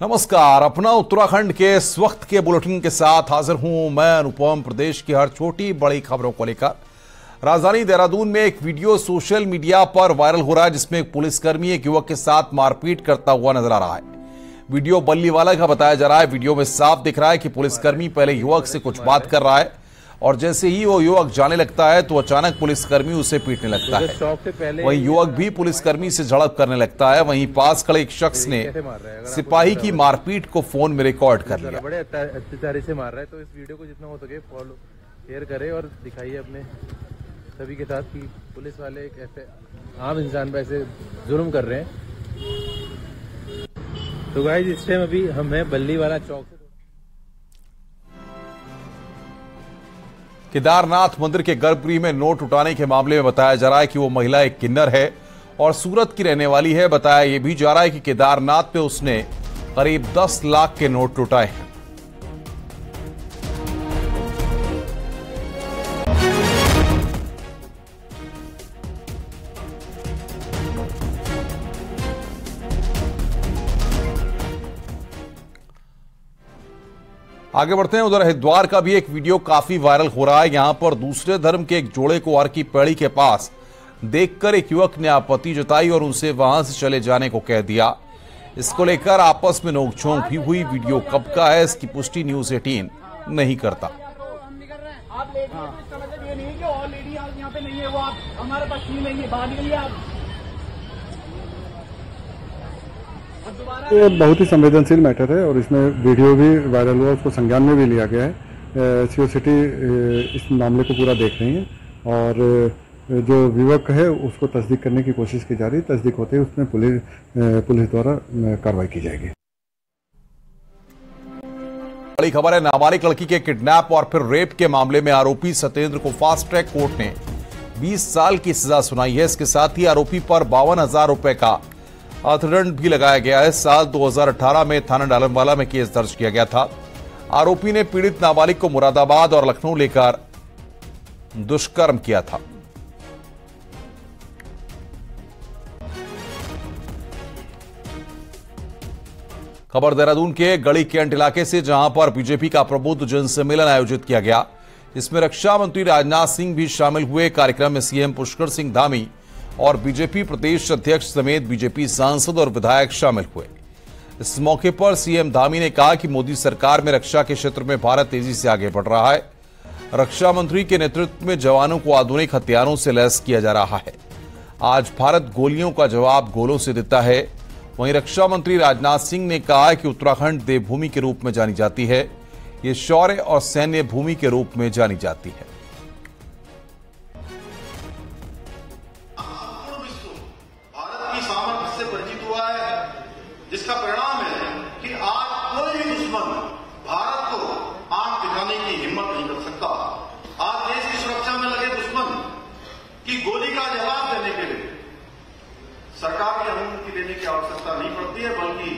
नमस्कार। अपना उत्तराखंड के इस वक्त के बुलेटिन के साथ हाजिर हूं मैं अनुपम। प्रदेश की हर छोटी बड़ी खबरों को लेकर राजधानी देहरादून में एक वीडियो सोशल मीडिया पर वायरल हो रहा है, जिसमें एक पुलिसकर्मी एक युवक के साथ मारपीट करता हुआ नजर आ रहा है। वीडियो बल्लीवाला का बताया जा रहा है। वीडियो में साफ दिख रहा है कि पुलिसकर्मी पहले युवक से कुछ बात कर रहा है और जैसे ही वो युवक जाने लगता है तो अचानक पुलिसकर्मी उसे पीटने लगता है। वहीं युवक भी पुलिसकर्मी से झड़प करने लगता है। वहीं पास खड़े एक शख्स ने सिपाही की मारपीट को फोन में रिकॉर्ड कर लिया। बड़े अत्याचारी से मार रहा है, तो इस वीडियो को जितना हो सके फॉलो शेयर करें और दिखाइए अपने सभी के साथ कि पुलिस वाले एक ऐसे आम इंसान पर ऐसे जुर्म कर रहे हैं। तो गाइस इस टाइम अभी हम हैं बल्लीवाला चौक। केदारनाथ मंदिर के गर्भगृह में नोट उठाने के मामले में बताया जा रहा है कि वो महिला एक किन्नर है और सूरत की रहने वाली है। बताया यह भी जा रहा है कि केदारनाथ पे उसने करीब 10 लाख के नोट लुटाए हैं। आगे बढ़ते हैं। उधर हरिद्वार का भी एक वीडियो काफी वायरल हो रहा है। यहां पर दूसरे धर्म के एक जोड़े को हर की पैड़ी के पास देखकर एक युवक ने आपत्ति जताई और उनसे वहां से चले जाने को कह दिया। इसको लेकर आपस में नोकझोंक भी हुई। वीडियो कब का है इसकी पुष्टि न्यूज़ 18 नहीं करता। ये बहुत ही संवेदनशील मैटर है और इसमें वीडियो भी वायरल हुआ, उसको संज्ञान में भी लिया गया है। सीओ सिटी इस मामले को पूरा देख रही है और जो युवक है उसको तस्दीक करने की कोशिश की जा रही है। तस्दीक होते ही उसमें पुलिस द्वारा कार्रवाई की जाएगी। बड़ी खबर है। नाबालिग लड़की के किडनैप और फिर रेप के मामले में आरोपी सत्येंद्र को फास्ट ट्रैक कोर्ट ने 20 साल की सजा सुनाई है। इसके साथ ही आरोपी पर 52,000 रुपए का अर्थदंड भी लगाया गया है। साल 2018 में थाना डालमवाला में केस दर्ज किया गया था। आरोपी ने पीड़ित नाबालिग को मुरादाबाद और लखनऊ लेकर दुष्कर्म किया था। खबर देहरादून के गढ़ी कैंट इलाके से, जहां पर बीजेपी का प्रबुद्ध जनसम्मेलन आयोजित किया गया। इसमें रक्षा मंत्री राजनाथ सिंह भी शामिल हुए। कार्यक्रम में सीएम पुष्कर सिंह धामी और बीजेपी प्रदेश अध्यक्ष समेत बीजेपी सांसद और विधायक शामिल हुए। इस मौके पर सीएम धामी ने कहा कि मोदी सरकार में रक्षा के क्षेत्र में भारत तेजी से आगे बढ़ रहा है। रक्षा मंत्री के नेतृत्व में जवानों को आधुनिक हथियारों से लैस किया जा रहा है। आज भारत गोलियों का जवाब गोलों से देता है। वहीं रक्षा मंत्री राजनाथ सिंह ने कहा कि उत्तराखंड देवभूमि के रूप में जानी जाती है। ये शौर्य और सैन्य भूमि के रूप में जानी जाती है। जिसका परिणाम है कि आज कोई भी दुश्मन भारत को आंख दिखाने की हिम्मत नहीं कर सकता। आज देश की सुरक्षा में लगे दुश्मन की गोली का जवाब देने के लिए सरकार की अनुमति लेने की आवश्यकता नहीं पड़ती है, बल्कि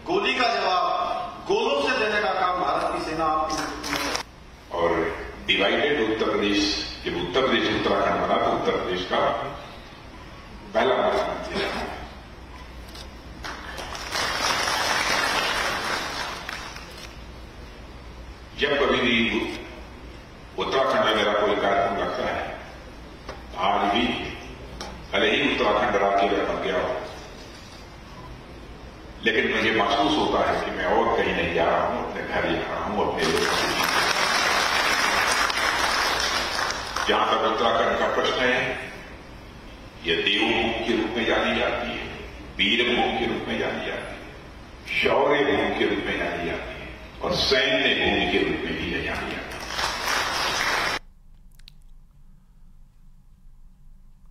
गोली का जवाब गोलों से देने का काम भारत की सेना और डिवाइडेड उत्तर प्रदेश, जब उत्तर प्रदेश उत्तराखंड बना तो उत्तर प्रदेश का पहला मुख्यमंत्री रहा। जब कभी भी उत्तराखंड में मेरा कोई कार्यक्रम लगता है, आज भी भले ही उत्तराखंड राज्य में बन गया हो, लेकिन मुझे महसूस होता है कि मैं और कहीं नहीं जा रहा हूं, अपने घर जा रहा हूं, अपने लोगों के बीच। जहां तक उत्तराखंड का प्रश्न है, यह देवभूमि के रूप में जानी जाती है, वीरभूमि के रूप में जानी जाती है, शौर्य भूमि के रूप में जानी जाती है और सैन्य भूमि के रूप में भी जानी जाती है।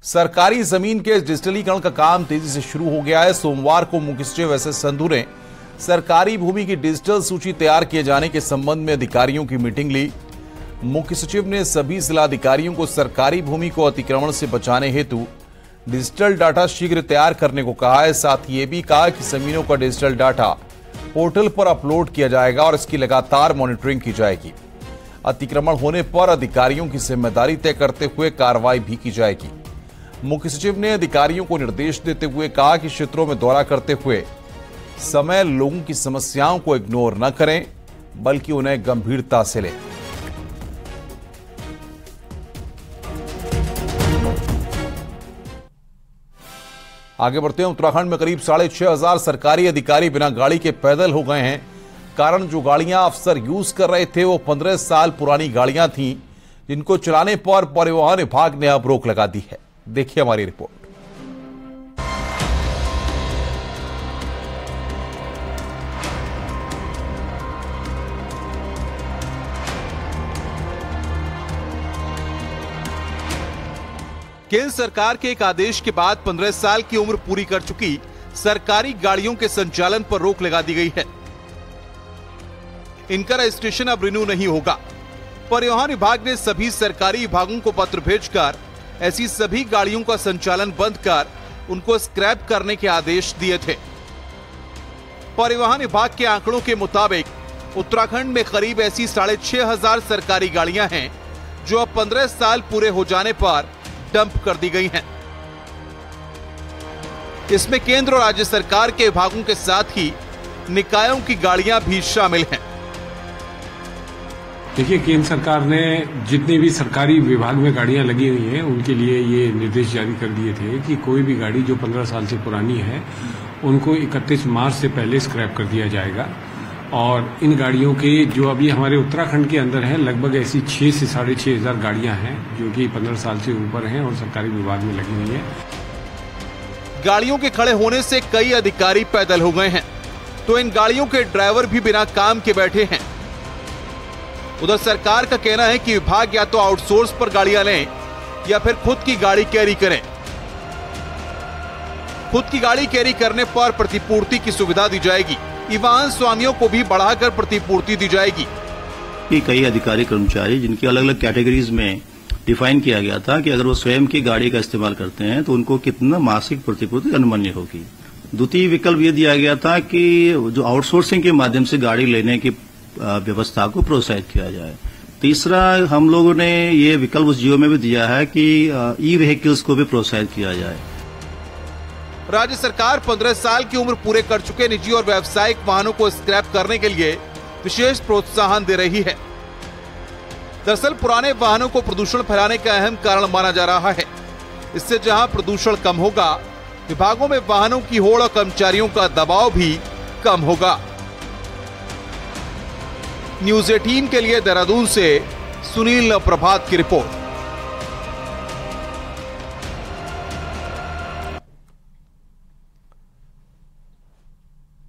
सरकारी जमीन के डिजिटलीकरण का काम तेजी से शुरू हो गया है। सोमवार को मुख्य सचिव एस एस संधू ने सरकारी भूमि की डिजिटल सूची तैयार किए जाने के संबंध में अधिकारियों की मीटिंग ली। मुख्य सचिव ने सभी जिलाधिकारियों को सरकारी भूमि को अतिक्रमण से बचाने हेतु डिजिटल डाटा शीघ्र तैयार करने को कहा है। साथ ही ये भी कहा कि जमीनों का डिजिटल डाटा पोर्टल पर अपलोड किया जाएगा और इसकी लगातार मॉनिटरिंग की जाएगी। अतिक्रमण होने पर अधिकारियों की जिम्मेदारी तय करते हुए कार्रवाई भी की जाएगी। मुख्य सचिव ने अधिकारियों को निर्देश देते हुए कहा कि क्षेत्रों में दौरा करते हुए समय लोगों की समस्याओं को इग्नोर न करें, बल्कि उन्हें गंभीरता से लें। आगे बढ़ते हैं। उत्तराखंड में करीब 6,500 सरकारी अधिकारी बिना गाड़ी के पैदल हो गए हैं। कारण जो गाड़ियां अफसर यूज कर रहे थे वो 15 साल पुरानी गाड़ियां थीं, जिनको चलाने पर परिवहन विभाग ने अब रोक लगा दी है। देखिए हमारी रिपोर्ट। केंद्र सरकार के एक आदेश के बाद 15 साल की उम्र पूरी कर चुकी सरकारी गाड़ियों के संचालन पर रोक लगा दी गई है। इनका रजिस्ट्रेशन अब रिन्यू नहीं होगा। परिवहन विभाग ने सभी सरकारी विभागों को पत्र भेजकर ऐसी सभी गाड़ियों का संचालन बंद कर उनको स्क्रैप करने के आदेश दिए थे। परिवहन विभाग के आंकड़ों के मुताबिक उत्तराखंड में करीब ऐसी 6,500 सरकारी गाड़ियां हैं जो अब 15 साल पूरे हो जाने पर डंप कर दी गई हैं। इसमें केंद्र और राज्य सरकार के विभागों के साथ ही निकायों की गाड़ियां भी शामिल हैं। देखिए, केंद्र सरकार ने जितने भी सरकारी विभाग में गाड़ियां लगी हुई हैं उनके लिए ये निर्देश जारी कर दिए थे कि कोई भी गाड़ी जो 15 साल से पुरानी है उनको 31 मार्च से पहले स्क्रैप कर दिया जाएगा। और इन गाड़ियों के जो अभी हमारे उत्तराखंड के अंदर है लगभग ऐसी 6 से 6,500 गाड़ियां हैं जो कि 15 साल से ऊपर हैं और सरकारी विभाग में लगी हुई हैं। गाड़ियों के खड़े होने से कई अधिकारी पैदल हो गए हैं, तो इन गाड़ियों के ड्राइवर भी बिना काम के बैठे हैं। उधर सरकार का कहना है कि विभाग या तो आउटसोर्स पर गाड़ियां लें या फिर खुद की गाड़ी कैरी करें। खुद की गाड़ी कैरी करने पर प्रतिपूर्ति की सुविधा दी जाएगी। वाहन स्वामियों को भी बढ़ाकर प्रतिपूर्ति दी जाएगी। कई अधिकारी कर्मचारी जिनकी अलग अलग कैटेगरीज में डिफाइन किया गया था कि अगर वो स्वयं की गाड़ी का इस्तेमाल करते हैं तो उनको कितना मासिक प्रतिपूर्ति अनुमान्य होगी। द्वितीय विकल्प ये दिया गया था कि जो आउटसोर्सिंग के माध्यम से गाड़ी लेने की व्यवस्था को प्रोत्साहित किया जाए। तीसरा, हम लोगों ने ये विकल्प उस जियो में भी दिया है कि ई व्हीकल्स को भी प्रोत्साहित किया जाए। राज्य सरकार 15 साल की उम्र पूरे कर चुके निजी और व्यावसायिक वाहनों को स्क्रैप करने के लिए विशेष प्रोत्साहन दे रही है। दरअसल पुराने वाहनों को प्रदूषण फैलाने का अहम कारण माना जा रहा है। इससे जहां प्रदूषण कम होगा, विभागों में वाहनों की होड़ और कर्मचारियों का दबाव भी कम होगा। न्यूज़ 18 के लिए देहरादून से सुनील प्रभात की रिपोर्ट।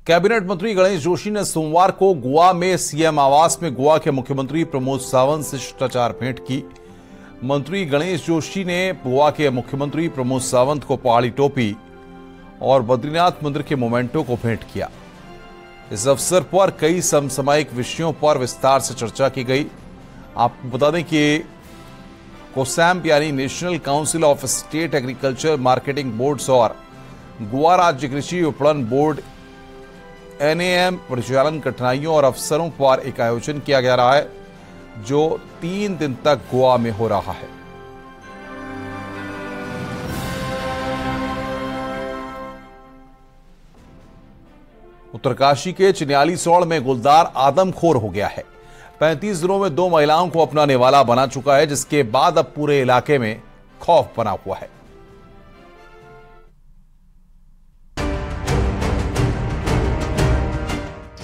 कैबिनेट मंत्री गणेश जोशी ने सोमवार को गोवा में सीएम आवास में गोवा के मुख्यमंत्री प्रमोद सावंत से शिष्टाचार भेंट की। मंत्री गणेश जोशी ने गोवा के मुख्यमंत्री प्रमोद सावंत को पहाड़ी टोपी और बद्रीनाथ मंदिर के मोमेंटो को भेंट किया। इस अवसर पर कई समसामयिक विषयों पर विस्तार से चर्चा की गई। आपको बता दें कि कोसैम्प यानी national council of state agriculture marketing boards और गोवा राज्य कृषि विपणन बोर्ड NAM परिचालन कठिनाइयों और अवसरों पर एक आयोजन किया जा रहा है जो 3 दिन तक गोवा में हो रहा है। उत्तरकाशी के चिन्यालीसौड़ में गुलदार आदमखोर हो गया है। 35 दिनों में 2 महिलाओं को अपना निवाला बना चुका है, जिसके बाद अब पूरे इलाके में खौफ बना हुआ है।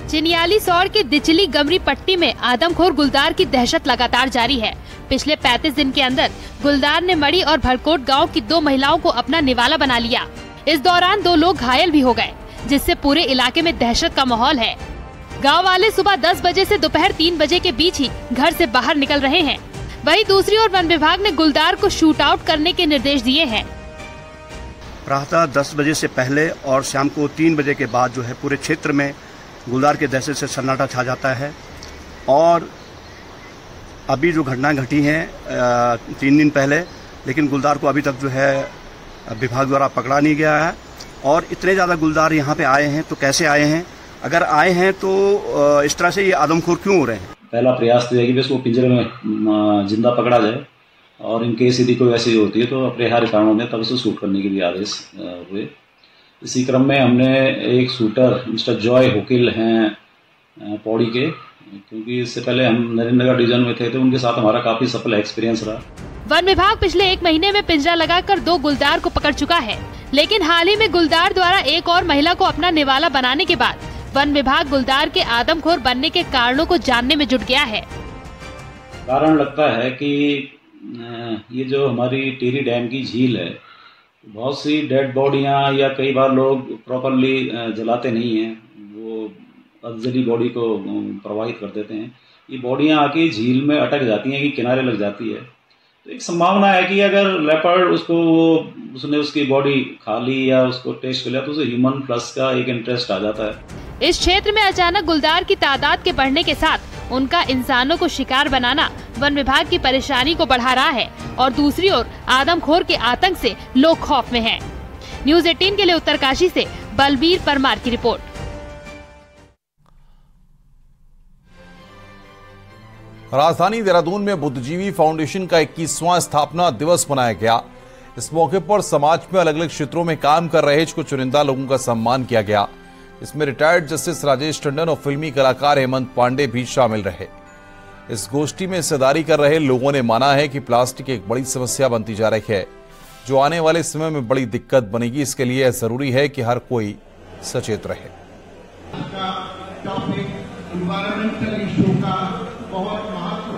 चिन्यालीसौड़ के दिचली गमरी पट्टी में आदमखोर गुलदार की दहशत लगातार जारी है। पिछले 35 दिन के अंदर गुलदार ने मड़ी और भड़कोट गांव की 2 महिलाओं को अपना निवाला बना लिया। इस दौरान 2 लोग घायल भी हो गए, जिससे पूरे इलाके में दहशत का माहौल है। गांव वाले सुबह 10 बजे से दोपहर 3 बजे के बीच ही घर से बाहर निकल रहे हैं। वहीं दूसरी ओर वन विभाग ने गुलदार को शूट आउट करने के निर्देश दिए हैं। प्रातः 10 बजे से पहले और शाम को 3 बजे के बाद जो है पूरे क्षेत्र में गुलदार के दहशत से सन्नाटा छा जाता है। और अभी जो घटना घटी है 3 दिन पहले, लेकिन गुलदार को अभी तक जो है विभाग द्वारा पकड़ा नहीं गया है। और इतने ज़्यादा गुलदार यहाँ पे आए हैं तो कैसे आए हैं, अगर आए हैं तो इस तरह से ये आदमखोर क्यों हो रहे हैं। पहला प्रयास तो है कि बस वो पिंजरे में जिंदा पकड़ा जाए और इनकेस यदि कोई ऐसी होती है तो अपरिहार्य कारणों में तब उसे शूट करने के लिए आदेश हुए। इसी क्रम में हमने एक शूटर मिस्टर जॉय हुकिल हैं पौड़ी के, क्योंकि इससे पहले हम नरेंद्रनगर डिवीजन में थे तो उनके साथ हमारा काफी सफल एक्सपीरियंस रहा। वन विभाग पिछले 1 महीने में पिंजरा लगाकर 2 गुलदार को पकड़ चुका है, लेकिन हाल ही में गुलदार द्वारा एक और महिला को अपना निवाला बनाने के बाद वन विभाग गुलदार के आदमखोर बनने के कारणों को जानने में जुट गया है। कारण लगता है कि ये जो हमारी टिहरी डैम की झील है, बहुत सी डेड बॉडियां या कई बार लोग प्रॉपरली जलाते नहीं हैं, वो अधजली बॉडी को प्रवाहित कर देते हैं। ये बॉडियां आके झील में अटक जाती हैं कि किनारे लग जाती है, तो एक संभावना है कि अगर लेपर्ड उसने उसकी बॉडी खा ली या उसको टेस्ट कर लिया तो उसे ह्यूमन प्लस का एक इंटरेस्ट आ जाता है। इस क्षेत्र में अचानक गुलदार की तादाद के बढ़ने के साथ उनका इंसानों को शिकार बनाना वन विभाग की परेशानी को बढ़ा रहा है और दूसरी ओर आदमखोर के आतंक से लोग खौफ में हैं। न्यूज़ 18 के लिए उत्तरकाशी से बलबीर परमार की रिपोर्ट। राजधानी देहरादून में बुद्धिजीवी फाउंडेशन का 21वां स्थापना दिवस मनाया गया। इस मौके पर समाज में अलग अलग क्षेत्रों में काम कर रहे कुछ चुनिंदा लोगों का सम्मान किया गया। इसमें रिटायर्ड जस्टिस राजेश टंडन और फिल्मी कलाकार हेमंत पांडे भी शामिल रहे। इस गोष्ठी में हिस्सेदारी कर रहे लोगों ने माना है कि प्लास्टिक एक बड़ी समस्या बनती जा रही है, जो आने वाले समय में बड़ी दिक्कत बनेगी। इसके लिए जरूरी है कि हर कोई सचेत रहे।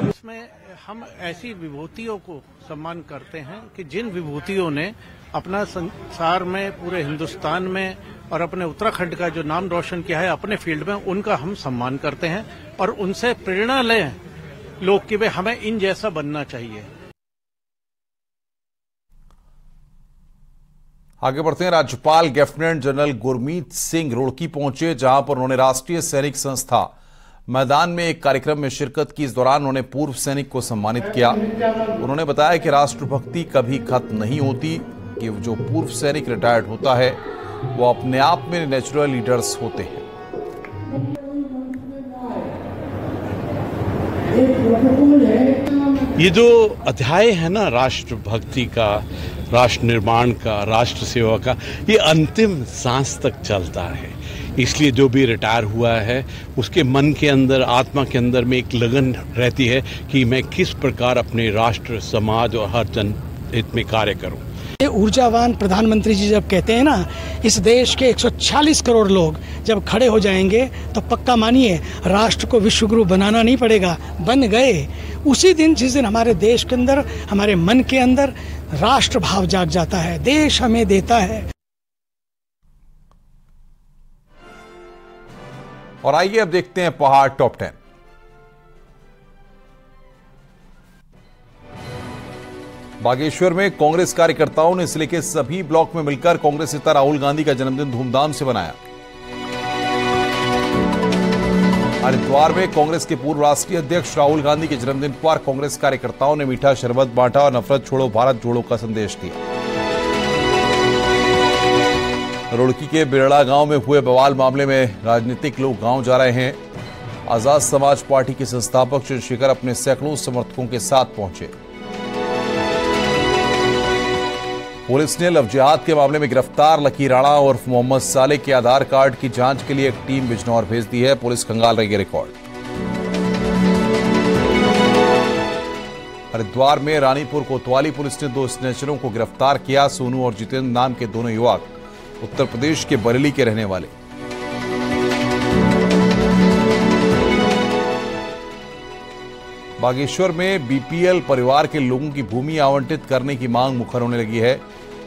इसमें हम ऐसी विभूतियों को सम्मान करते हैं कि जिन विभूतियों ने अपना संसार में, पूरे हिंदुस्तान में और अपने उत्तराखंड का जो नाम रोशन किया है अपने फील्ड में, उनका हम सम्मान करते हैं और उनसे प्रेरणा लें लोग कि भाई हमें इन जैसा बनना चाहिए। आगे बढ़ते हैं। राज्यपाल लेफ्टिनेंट जनरल गुरमीत सिंह रुड़की पहुंचे, जहां पर उन्होंने राष्ट्रीय सैनिक संस्था मैदान में एक कार्यक्रम में शिरकत की। इस दौरान उन्होंने पूर्व सैनिक को सम्मानित किया। उन्होंने बताया कि राष्ट्रभक्ति कभी खत्म नहीं होती, कि जो पूर्व सैनिक रिटायर्ड होता है वो अपने आप में नेचुरल लीडर्स होते हैं। ये जो अध्याय है ना राष्ट्रभक्ति का, राष्ट्र निर्माण का, राष्ट्र सेवा का, ये अंतिम सांस तक चलता है। इसलिए जो भी रिटायर हुआ है उसके मन के अंदर, आत्मा के अंदर में एक लगन रहती है कि मैं किस प्रकार अपने राष्ट्र, समाज और हर जन हित में कार्य करूं। ये ऊर्जावान प्रधानमंत्री जी जब कहते हैं ना, इस देश के 146 करोड़ लोग जब खड़े हो जाएंगे तो पक्का मानिए राष्ट्र को विश्वगुरु बनाना नहीं पड़ेगा, बन गए। उसी दिन, जिस दिन हमारे देश के अंदर, हमारे मन के अंदर राष्ट्र भाव जाग जाता है, देश हमें देता है। और आइए अब देखते हैं पहाड़ टॉप 10। बागेश्वर में कांग्रेस कार्यकर्ताओं ने जिले के सभी ब्लॉक में मिलकर कांग्रेस नेता राहुल गांधी का जन्मदिन धूमधाम से मनाया। हरिद्वार में कांग्रेस के पूर्व राष्ट्रीय अध्यक्ष राहुल गांधी के जन्मदिन पर कांग्रेस कार्यकर्ताओं ने मीठा शरबत बांटा और नफरत छोड़ो भारत जोड़ो का संदेश दिया। रुड़की के बिरड़ा गांव में हुए बवाल मामले में राजनीतिक लोग गांव जा रहे हैं। आजाद समाज पार्टी के संस्थापक चंद्रशेखर अपने सैकड़ों समर्थकों के साथ पहुंचे। पुलिस ने लव जिहाद के मामले में गिरफ्तार लकी राणा और मोहम्मद साले के आधार कार्ड की जांच के लिए एक टीम बिजनौर भेज दी है। पुलिस खंगाल रही है रिकॉर्ड। हरिद्वार में रानीपुर कोतवाली पुलिस ने 2 स्नेचरों को गिरफ्तार किया। सोनू और जितेंद्र नाम के दोनों युवक उत्तर प्रदेश के बरेली के रहने वाले। बागेश्वर में बीपीएल परिवार के लोगों की भूमि आवंटित करने की मांग मुखर होने लगी है।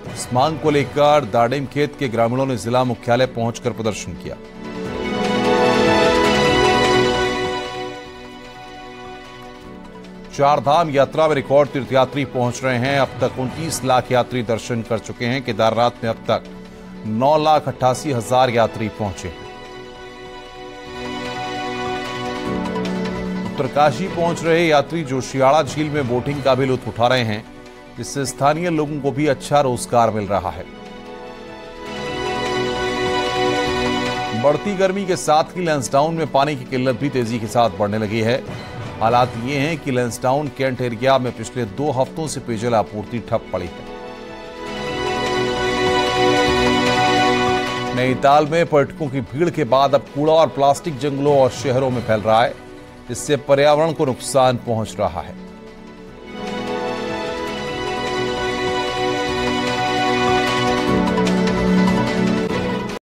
इस मांग को लेकर दाड़िम खेत के ग्रामीणों ने जिला मुख्यालय पहुंचकर प्रदर्शन किया। चारधाम यात्रा में रिकॉर्ड तीर्थयात्री पहुंच रहे हैं। अब तक 29 लाख यात्री दर्शन कर चुके हैं। केदारनाथ में अब तक 9,88,000 यात्री पहुंचे हैं। उत्तरकाशी पहुंच रहे यात्री जोशियाड़ा झील में बोटिंग का भी लुत्फ उठा रहे हैं, जिससे स्थानीय लोगों को भी अच्छा रोजगार मिल रहा है। बढ़ती गर्मी के साथ ही लैंसडाउन में पानी की किल्लत भी तेजी के साथ बढ़ने लगी है। हालात ये हैं कि लैंसडाउन कैंट एरिया में पिछले 2 हफ्तों से पेयजल आपूर्ति ठप पड़ी है। नैनीताल में पर्यटकों की भीड़ के बाद अब कूड़ा और प्लास्टिक जंगलों और शहरों में फैल रहा है, जिससे पर्यावरण को नुकसान पहुंच रहा है।